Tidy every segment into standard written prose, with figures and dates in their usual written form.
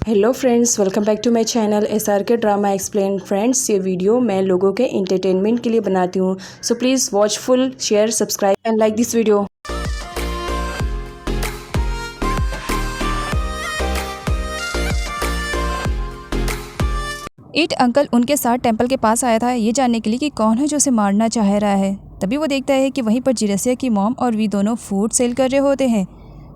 Hello friends, welcome back to my channel SRK drama explain. Friends, ये video मैं लोगों के एंटरटेनमेंट के लिए बनाती हूँ, so please watch full, share, subscribe and like this video. ईट अंकल उनके साथ टेंपल के पास आया था ये जानने के लिए कि कौन है जो उसे मारना चाह रहा है। तभी वो देखता है कि वहीं पर जिरसिया की मॉम और वी दोनों फूड सेल कर रहे होते हैं।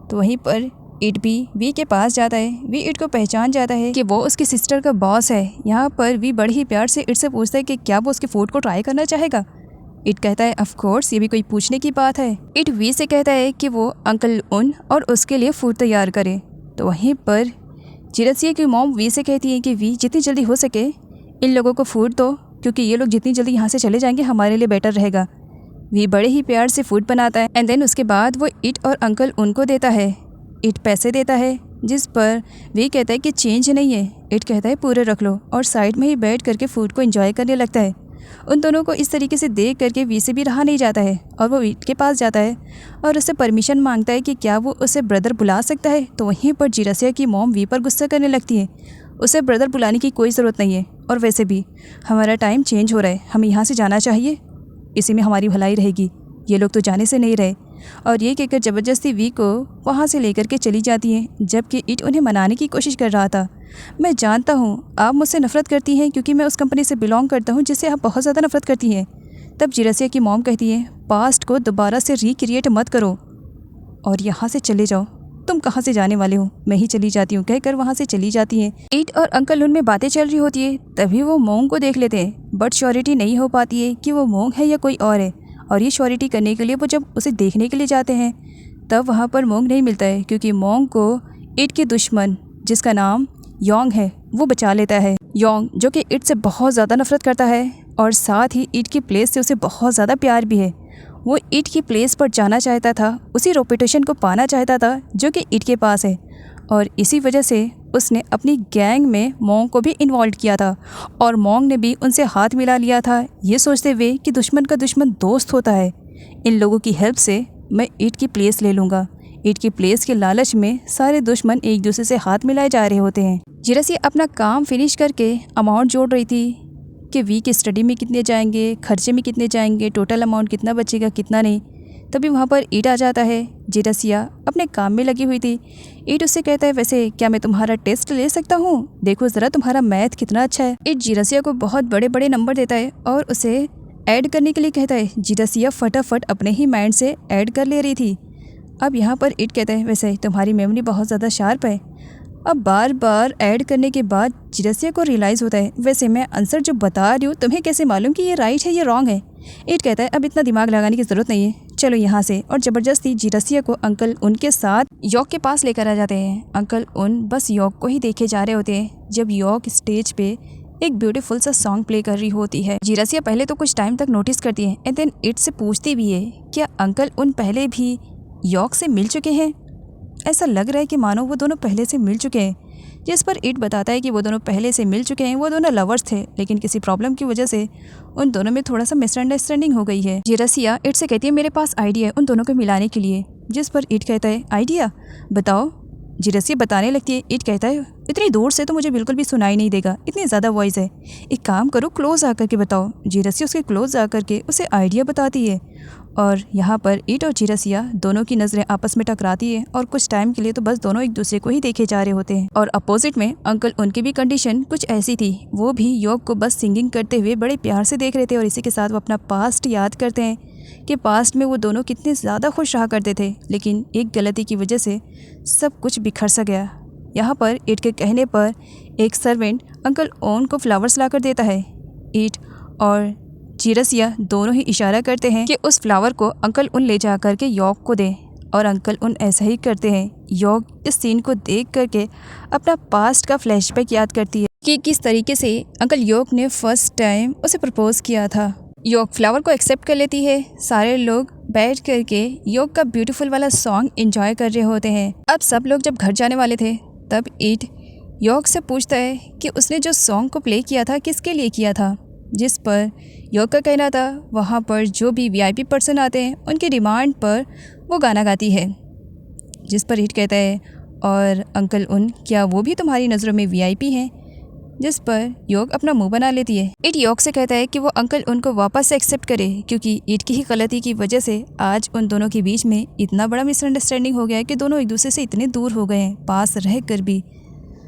तो वहीं पर ईट भी वी के पास जाता है। वी ईट को पहचान जाता है कि वो उसकी सिस्टर का बॉस है। यहाँ पर वी बड़े ही प्यार से ईट से पूछता है कि क्या वो उसके फूड को ट्राई करना चाहेगा। ईट कहता है ऑफ कोर्स, ये भी कोई पूछने की बात है। ईट वी से कहता है कि वो अंकल उन और उसके लिए फूड तैयार करे। तो वहीं पर जिरसिया की मॉम वी से कहती है कि वी जितनी जल्दी हो सके इन लोगों को फूड दो, क्योंकि ये लोग जितनी जल्दी यहाँ से चले जाएंगे हमारे लिए बेटर रहेगा। वी बड़े ही प्यार से फूड बनाता है एंड देन उसके बाद वो ईट और अंकल उनको देता है। ईट पैसे देता है, जिस पर वी कहता है कि चेंज नहीं है। ईट कहता है पूरे रख लो और साइड में ही बैठ करके फूड को एंजॉय करने लगता है। उन दोनों को इस तरीके से देख करके वी से भी रहा नहीं जाता है और वो ईट के पास जाता है और उससे परमिशन मांगता है कि क्या वो उसे ब्रदर बुला सकता है। तो वहीं पर जिरसिया की मॉम वी पर गुस्सा करने लगती है। उसे ब्रदर बुलाने की कोई ज़रूरत नहीं है और वैसे भी हमारा टाइम चेंज हो रहा है, हमें यहाँ से जाना चाहिए, इसी में हमारी भलाई रहेगी, ये लोग तो जाने से नहीं रहे। और ये कहकर ज़बरदस्ती वी को वहाँ से लेकर के चली जाती है, जबकि ईट उन्हें मनाने की कोशिश कर रहा था। मैं जानता हूँ आप मुझसे नफ़रत करती हैं क्योंकि मैं उस कंपनी से बिलोंग करता हूँ जिससे आप बहुत ज़्यादा नफ़रत करती हैं। तब जिरसिया की मॉम कहती है पास्ट को दोबारा से रिक्रिएट मत करो और यहाँ से चले जाओ। तुम कहाँ से जाने वाले हो, मैं ही चली जाती हूँ, कहकर वहाँ से चली जाती हैं। ईट और अंकल उनमें बातें चल रही होती है, तभी वो मोंग को देख लेते हैं, बट श्योरिटी नहीं हो पाती है कि वो मोंग है या कोई और है। और ये श्योरिटी करने के लिए वो जब उसे देखने के लिए जाते हैं तब वहाँ पर मोंग नहीं मिलता है, क्योंकि मोंग को ईट के दुश्मन जिसका नाम योंग है वो बचा लेता है। योंग जो कि ईट से बहुत ज़्यादा नफरत करता है और साथ ही ईट की प्लेस से उसे बहुत ज़्यादा प्यार भी है। वो ईट की प्लेस पर जाना चाहता था, उसी रेपुटेशन को पाना चाहता था जो कि ईट के पास है, और इसी वजह से उसने अपनी गैंग में मोंग को भी इन्वॉल्व किया था और मोंग ने भी उनसे हाथ मिला लिया था, ये सोचते हुए कि दुश्मन का दुश्मन दोस्त होता है। इन लोगों की हेल्प से मैं ईट की प्लेस ले लूँगा। ईट की प्लेस के लालच में सारे दुश्मन एक दूसरे से हाथ मिलाए जा रहे होते हैं। जिरसिया अपना काम फिनिश करके अमाउंट जोड़ रही थी कि वी की स्टडी में कितने जाएंगे, खर्चे में कितने जाएंगे, टोटल अमाउंट कितना बचेगा कितना नहीं। तभी वहाँ पर ईट आ जाता है। जिरसिया अपने काम में लगी हुई थी। ईट उससे कहता है वैसे क्या मैं तुम्हारा टेस्ट ले सकता हूँ, देखो ज़रा तुम्हारा मैथ कितना अच्छा है। ईट जिरसिया को बहुत बड़े बड़े नंबर देता है और उसे ऐड करने के लिए कहता है। जिरसिया फटाफट अपने ही माइंड से ऐड कर ले रही थी। अब यहाँ पर ईट कहता है वैसे तुम्हारी मेमोरी बहुत ज़्यादा शार्प है। अब बार बार ऐड करने के बाद जिरसिया को रियलाइज़ होता है वैसे मैं आंसर जो बता रही हूँ तुम्हें कैसे मालूम कि ये राइट है ये रॉन्ग है। ईट कहता है अब इतना दिमाग लगाने की ज़रूरत नहीं है, चलो यहाँ से, और ज़बरदस्ती जिरसिया को अंकल उनके साथ यॉक के पास लेकर आ जाते हैं। अंकल उन बस यॉक को ही देखे जा रहे होते हैं जब यॉक स्टेज पे एक ब्यूटीफुल सा सॉन्ग प्ले कर रही होती है। जिरसिया पहले तो कुछ टाइम तक नोटिस करती है एंड देन ईट से पूछती भी है क्या अंकल उन पहले भी यॉक से मिल चुके हैं। ऐसा लग रहा है कि मानो वो दोनों पहले से मिल चुके हैं, जिस पर ईट बताता है कि वो दोनों पहले से मिल चुके हैं। वो दोनों लवर्स थे लेकिन किसी प्रॉब्लम की वजह से उन दोनों में थोड़ा सा मिसअंडरस्टैंडिंग हो गई है। जिरसिया ईट से कहती है मेरे पास आइडिया है उन दोनों को मिलाने के लिए, जिस पर ईट कहता है आइडिया बताओ। जिरसिया बताने लगती है। ईट कहता है इतनी दूर से तो मुझे बिल्कुल भी सुनाई नहीं देगा, इतनी ज़्यादा वॉइस है, एक काम करो क्लोज आकर के बताओ। जिरसिया उसके क्लोज आकर के उसे आइडिया बताती है और यहाँ पर ईट और जिरसिया दोनों की नज़रें आपस में टकराती है और कुछ टाइम के लिए तो बस दोनों एक दूसरे को ही देखे जा रहे होते हैं। और अपोजिट में अंकल उनकी भी कंडीशन कुछ ऐसी थी, वो भी योग को बस सिंगिंग करते हुए बड़े प्यार से देख रहे थे और इसी के साथ वो अपना पास्ट याद करते हैं कि पास्ट में वो दोनों कितने ज़्यादा खुश रहा करते थे, लेकिन एक गलती की वजह से सब कुछ बिखर सा गया। यहाँ पर ईट के कहने पर एक सर्वेंट अंकल ओन को फ्लावर्स ला कर देता है। ईट और जिरसिया दोनों ही इशारा करते हैं कि उस फ्लावर को अंकल उन ले जा कर के यॉक को दें और अंकल उन ऐसा ही करते हैं। यॉक इस सीन को देख करके अपना पास्ट का फ्लैशबैक याद करती है कि किस तरीके से अंकल यॉक ने फर्स्ट टाइम उसे प्रपोज किया था। यॉक फ्लावर को एक्सेप्ट कर लेती है। सारे लोग बैठ करके यॉक का ब्यूटीफुल वाला सॉन्ग एंजॉय कर रहे होते हैं। अब सब लोग जब घर जाने वाले थे तब ईट यॉक से पूछता है कि उसने जो सॉन्ग को प्ले किया था किसके लिए किया था, जिस पर योग का कहना था वहाँ पर जो भी VIP पर्सन आते हैं उनकी डिमांड पर वो गाना गाती है। जिस पर ईट कहता है और अंकल उन, क्या वो भी तुम्हारी नज़रों में वीआईपी हैं? जिस पर योग अपना मुंह बना लेती है। ईट योग से कहता है कि वो अंकल उनको वापस से एक्सेप्ट करे, क्योंकि ईट की ही गलती की वजह से आज उन दोनों के बीच में इतना बड़ा मिसअंडरस्टैंडिंग हो गया है कि दोनों एक दूसरे से इतने दूर हो गए हैं पास रह कर भी।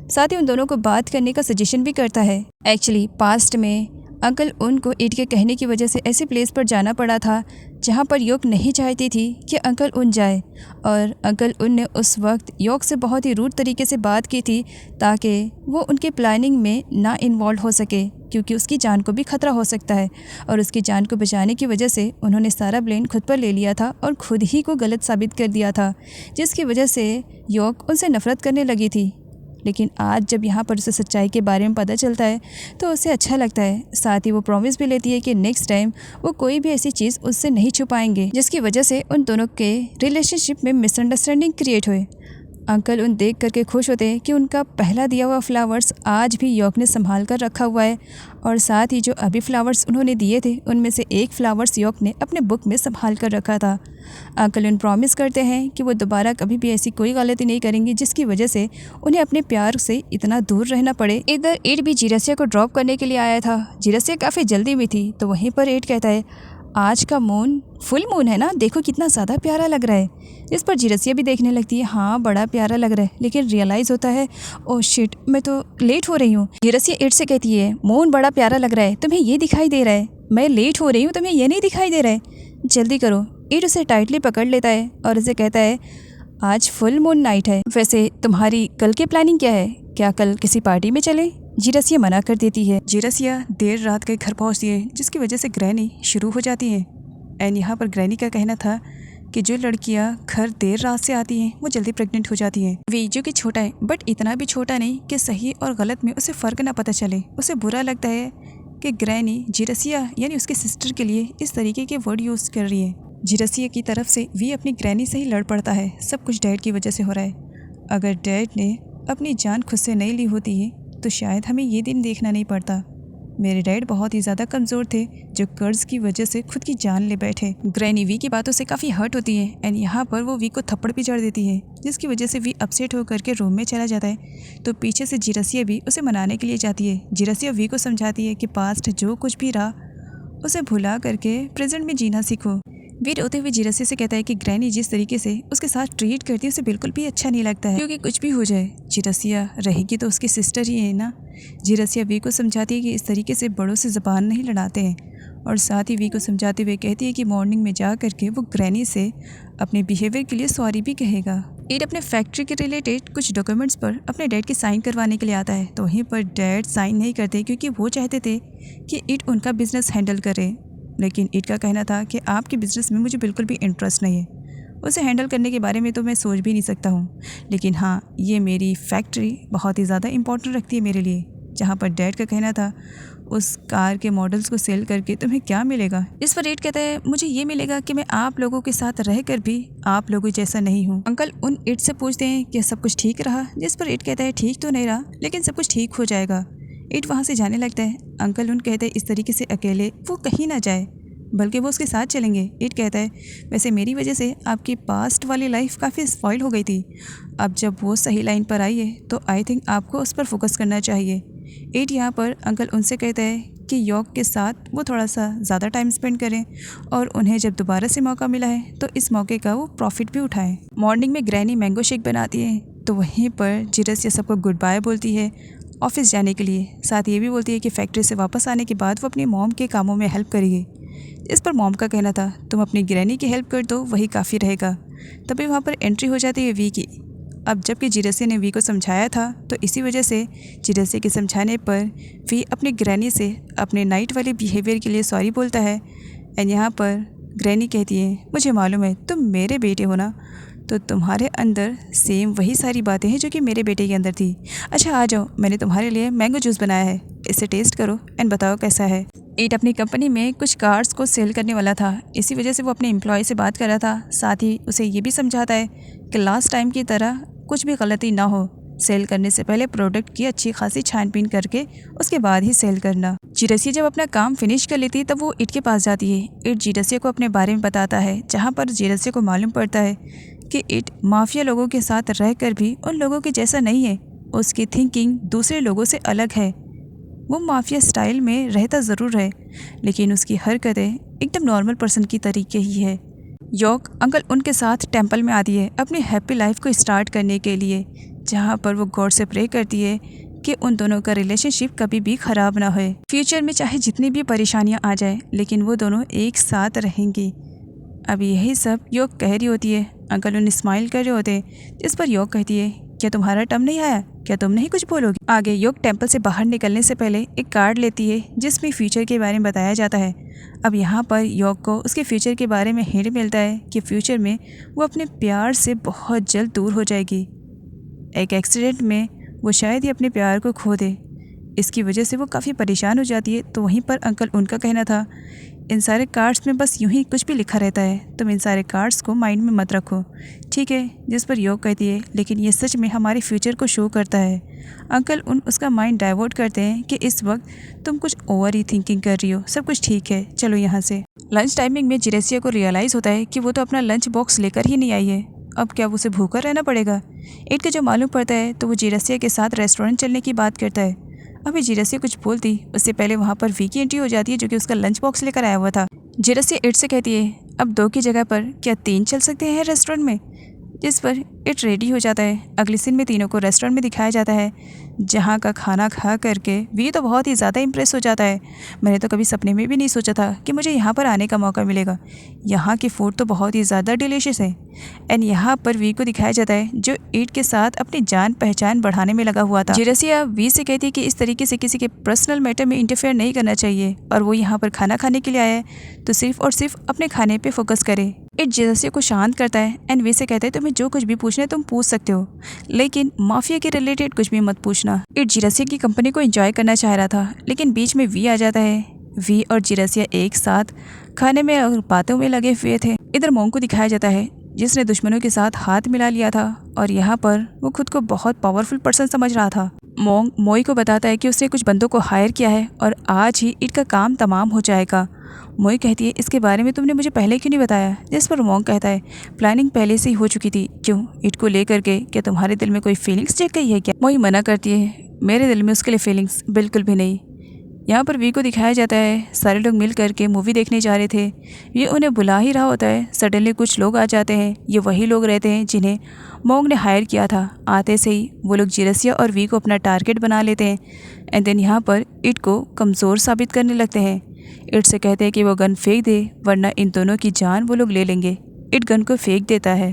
साथ ही उन दोनों को बात करने का सजेशन भी करता है। एक्चुअली पास्ट में अंकल उनको ईट के कहने की वजह से ऐसे प्लेस पर जाना पड़ा था जहाँ पर योग नहीं चाहती थी कि अंकल उन जाए, और अंकल उन ने उस वक्त योग से बहुत ही रूड तरीके से बात की थी ताकि वो उनके प्लानिंग में ना इन्वॉल्व हो सके, क्योंकि उसकी जान को भी खतरा हो सकता है। और उसकी जान को बचाने की वजह से उन्होंने सारा ब्लेम खुद पर ले लिया था और खुद ही को गलत साबित कर दिया था, जिसकी वजह से योग उनसे नफ़रत करने लगी थी। लेकिन आज जब यहाँ पर उसे सच्चाई के बारे में पता चलता है तो उसे अच्छा लगता है। साथ ही वो प्रॉमिस भी लेती है कि नेक्स्ट टाइम वो कोई भी ऐसी चीज़ उससे नहीं छुपाएंगे जिसकी वजह से उन दोनों के रिलेशनशिप में मिसअंडरस्टैंडिंग क्रिएट हुए। अंकल उन देख करके खुश होते हैं कि उनका पहला दिया हुआ फ्लावर्स आज भी योग ने संभाल कर रखा हुआ है, और साथ ही जो अभी फ्लावर्स उन्होंने दिए थे उनमें से एक फ्लावर्स योग ने अपने बुक में संभाल कर रखा था। अंकल उन प्रॉमिस करते हैं कि वो दोबारा कभी भी ऐसी कोई गलती नहीं करेंगे जिसकी वजह से उन्हें अपने प्यार से इतना दूर रहना पड़े। इधर ईट भी जीरसिया को ड्रॉप करने के लिए आया था। जीरसिया काफ़ी जल्दी में थी, तो वहीं पर ईट कहता है आज का मून फुल मून है ना, देखो कितना ज़्यादा प्यारा लग रहा है। इस पर जीरसिया भी देखने लगती है, हाँ बड़ा प्यारा लग रहा है, लेकिन रियलाइज़ होता है ओह शिट मैं तो लेट हो रही हूँ। जीरसिया ईट से कहती है मून बड़ा प्यारा लग रहा है, तुम्हें ये दिखाई दे रहा है, मैं लेट हो रही हूँ तुम्हें ये नहीं दिखाई दे रहा है, जल्दी करो। ईट उसे टाइटली पकड़ लेता है और उसे कहता है आज फुल मून नाइट है, वैसे तुम्हारी कल की प्लानिंग क्या है, क्या कल किसी पार्टी में चले? जीरसिया मना कर देती है। जीरसिया देर रात के घर पहुंचती है, जिसकी वजह से ग्रैनी शुरू हो जाती है। एंड यहाँ पर ग्रैनी का कहना था कि जो लड़कियाँ घर देर रात से आती हैं वो जल्दी प्रेग्नेंट हो जाती हैं। वी जो कि छोटा है बट इतना भी छोटा नहीं कि सही और गलत में उसे फ़र्क ना पता चले। उसे बुरा लगता है कि ग्रैनी जीरसिया यानी उसके सिस्टर के लिए इस तरीके के वर्ड यूज़ कर रही है। जीरसिया की तरफ से वी अपनी ग्रैनी से ही लड़ पड़ता है, सब कुछ डैड की वजह से हो रहा है। अगर डैड ने अपनी जान खुद से नहीं ली होती है तो शायद हमें ये दिन देखना नहीं पड़ता। मेरे डैड बहुत ही ज़्यादा कमज़ोर थे जो कर्ज की वजह से खुद की जान ले बैठे। ग्रैनी वी की बातों से काफ़ी हर्ट होती है एंड यहाँ पर वो वी को थप्पड़ भी जड़ देती है, जिसकी वजह से वी अपसेट होकर के रूम में चला जाता है। तो पीछे से जीरसिया भी उसे मनाने के लिए जाती है। जीरसिया वी को समझाती है कि पास्ट जो कुछ भी रहा उसे भुला करके प्रेजेंट में जीना सीखो। वी रोते हुए जीरसिया से कहता है कि ग्रैनी जिस तरीके से उसके साथ ट्रीट करती है उसे बिल्कुल भी अच्छा नहीं लगता है, क्योंकि कुछ भी हो जाए जीरसिया रहेगी तो उसकी सिस्टर ही है ना। जीरसिया वी को समझाती है कि इस तरीके से बड़ों से ज़बान नहीं लड़ाते हैं, और साथ ही वी को समझाते हुए कहती है कि मॉर्निंग में जा करके वो ग्रैनी से अपने बिहेवियर के लिए सॉरी भी कहेगा। ईट अपने फैक्ट्री के रिलेटेड कुछ डॉक्यूमेंट्स पर अपने डैड की साइन करवाने के लिए आता है, तो वहीं पर डैड साइन नहीं करते क्योंकि वो चाहते थे कि ईट उनका बिजनेस हैंडल करे। लेकिन ईट का कहना था कि आपके बिज़नेस में मुझे बिल्कुल भी इंटरेस्ट नहीं है, उसे हैंडल करने के बारे में तो मैं सोच भी नहीं सकता हूँ, लेकिन हाँ ये मेरी फैक्ट्री बहुत ही ज़्यादा इम्पोर्टेंट रखती है मेरे लिए। जहाँ पर डैड का कहना था उस कार के मॉडल्स को सेल करके तुम्हें क्या मिलेगा। इस पर ईट कहता है मुझे ये मिलेगा कि मैं आप लोगों के साथ रह कर भी आप लोगों जैसा नहीं हूँ। अंकल उन ईट से पूछते हैं कि सब कुछ ठीक रहा, जिस पर ईट कहता है ठीक तो नहीं रहा लेकिन सब कुछ ठीक हो जाएगा। ईट वहाँ से जाने लगता है। अंकल उन कहते हैं इस तरीके से अकेले वो कहीं ना जाए, बल्कि वो उसके साथ चलेंगे। ईट कहता है वैसे मेरी वजह से आपकी पास्ट वाली लाइफ काफ़ी स्पॉइल हो गई थी, अब जब वो सही लाइन पर आई है तो आई थिंक आपको उस पर फोकस करना चाहिए। ईट यहाँ पर अंकल उनसे कहता है कि योग के साथ वो थोड़ा सा ज़्यादा टाइम स्पेंड करें और उन्हें जब दोबारा से मौका मिला है तो इस मौके का वो प्रॉफिट भी उठाएं। मॉर्निंग में ग्रैनी मैंगो शेक बनाती है, तो वहीं पर जीरसिया सबको गुड बाय बोलती है ऑफिस जाने के लिए। साथ ये भी बोलती है कि फैक्ट्री से वापस आने के बाद वो अपनी मॉम के कामों में हेल्प करेगी। इस पर मॉम का कहना था तुम अपनी ग्रैनी की हेल्प कर दो वही काफ़ी रहेगा। तभी वहाँ पर एंट्री हो जाती है वी की। अब जबकि जीरसिया ने वी को समझाया था तो इसी वजह से जीरसिया के समझाने पर वी अपनी ग्रैनी से अपने नाइट वाले बिहेवियर के लिए सॉरी बोलता है। एंड यहाँ पर ग्रैनी कहती है मुझे मालूम है तुम मेरे बेटे हो ना, तो तुम्हारे अंदर सेम वही सारी बातें हैं जो कि मेरे बेटे के अंदर थी। अच्छा आ जाओ, मैंने तुम्हारे लिए मैंगो जूस बनाया है, इसे टेस्ट करो एंड बताओ कैसा है। ईट अपनी कंपनी में कुछ कार्स को सेल करने वाला था, इसी वजह से वो अपने एम्प्लॉय से बात कर रहा था। साथ ही उसे ये भी समझाता है कि लास्ट टाइम की तरह कुछ भी गलती ना हो, सेल करने से पहले प्रोडक्ट की अच्छी खासी छानबीन करके उसके बाद ही सेल करना। जीरसिया जब अपना काम फिनिश कर लेती है तब वो ईट के पास जाती है। ईट जीरसिया को अपने बारे में बताता है, जहाँ पर जीरसिया को मालूम पड़ता है कि इट माफिया लोगों के साथ रहकर भी उन लोगों के जैसा नहीं है। उसकी थिंकिंग दूसरे लोगों से अलग है। वो माफिया स्टाइल में रहता ज़रूर है, लेकिन उसकी हरकतें एकदम नॉर्मल पर्सन की तरीके ही है। यॉक अंकल उनके साथ टेंपल में आती है अपनी हैप्पी लाइफ को स्टार्ट करने के लिए, जहाँ पर वो गॉड से प्रे करती है कि उन दोनों का रिलेशनशिप कभी भी ख़राब ना हो। फ्यूचर में चाहे जितनी भी परेशानियाँ आ जाए, लेकिन वो दोनों एक साथ रहेंगी। अब यही सब यॉक कह रही होती है। अंकल उन्हें स्माइल कर रहे होते हैं, जिस पर यॉक कहती है, क्या तुम्हारा टर्म नहीं आया? क्या तुम नहीं कुछ बोलोगी? आगे यॉक टेंपल से बाहर निकलने से पहले एक कार्ड लेती है जिसमें फ्यूचर के बारे में बताया जाता है। अब यहाँ पर यॉक को उसके फ्यूचर के बारे में हिंट मिलता है कि फ्यूचर में वो अपने प्यार से बहुत जल्द दूर हो जाएगी। एक एक्सीडेंट में वो शायद ही अपने प्यार को खो दे। इसकी वजह से वो काफ़ी परेशान हो जाती है। तो वहीं पर अंकल उनका कहना था, इन सारे कार्ड्स में बस यूं ही कुछ भी लिखा रहता है, तुम इन सारे कार्ड्स को माइंड में मत रखो, ठीक है? जिस पर यॉक कहती है, लेकिन ये सच में हमारे फ्यूचर को शो करता है। अंकल उसका माइंड डाइवर्ट करते हैं कि इस वक्त तुम कुछ ओवर ही थिंकिंग कर रही हो, सब कुछ ठीक है, चलो यहाँ से। लंच टाइमिंग में जिरेसिया को रियलाइज़ होता है कि वो तो अपना लंच बॉक्स लेकर ही नहीं आई है। अब क्या उसे भूखा रहना पड़ेगा? इट को जो मालूम पड़ता है तो वो जिरेसिया के साथ रेस्टोरेंट चलने की बात करता है। अभी जिरेसिया कुछ बोलती उससे पहले वहाँ पर वी की एंट्री हो जाती है, जो कि उसका लंच बॉक्स लेकर आया हुआ था। जिरेसिया इट से कहती है, अब 2 की जगह पर क्या 3 चल सकते हैं रेस्टोरेंट में? जिस पर इट रेडी हो जाता है। अगले सीन में तीनों को रेस्टोरेंट में दिखाया जाता है, जहाँ का खाना खा करके वी तो बहुत ही ज़्यादा इम्प्रेस हो जाता है। मैंने तो कभी सपने में भी नहीं सोचा था कि मुझे यहाँ पर आने का मौका मिलेगा। यहाँ की फूड तो बहुत ही ज़्यादा डिलीशियस है। एंड यहाँ पर वी को दिखाया जाता है जो इट के साथ अपनी जान पहचान बढ़ाने में लगा हुआ था। जिरेसिया वी से कहती है कि इस तरीके से किसी के पर्सनल मैटर में इंटरफेयर नहीं करना चाहिए, और वो यहाँ पर खाना खाने के लिए आया है तो सिर्फ और सिर्फ अपने खाने पे फोकस करे। इट जिरेसिया को शांत करता है एंड वी से कहता है, तुम्हें जो कुछ भी पूछना है तुम पूछ सकते हो, लेकिन माफिया के रिलेटेड कुछ भी मत पूछना। इट जिरेसिया की कंपनी को एंजॉय करना चाह रहा था, लेकिन बीच में वी आ जाता है। वी और जिरेसिया एक साथ खाने में और बातों में लगे हुए थे। इधर मोंग को दिखाया जाता है, जिसने दुश्मनों के साथ हाथ मिला लिया था और यहाँ पर वो खुद को बहुत पावरफुल पर्सन समझ रहा था। मोंग मोई को बताता है कि उसने कुछ बंदों को हायर किया है और आज ही इट का काम तमाम हो जाएगा। मोई कहती है, इसके बारे में तुमने मुझे पहले क्यों नहीं बताया? जिस पर मोंग कहता है, प्लानिंग पहले से ही हो चुकी थी। क्यों? इट को लेकर के क्या तुम्हारे दिल में कोई फीलिंग्स जग गई है क्या? मोई मना करती है, मेरे दिल में उसके लिए फीलिंग्स बिल्कुल भी नहीं। यहाँ पर वी को दिखाया जाता है, सारे लोग मिल करके मूवी देखने जा रहे थे। ये उन्हें बुला ही रहा होता है, सडनली कुछ लोग आ जाते हैं। ये वही लोग रहते हैं जिन्हें मोंग ने हायर किया था। आते से ही वो लोग जिरेसिया और वी को अपना टारगेट बना लेते हैं एंड देन यहाँ पर इट को कमज़ोर साबित करने लगते हैं। इट से कहते हैं कि वो गन फेंक दे, वरना इन दोनों की जान वो लोग ले लेंगे। इट गन को फेंक देता है।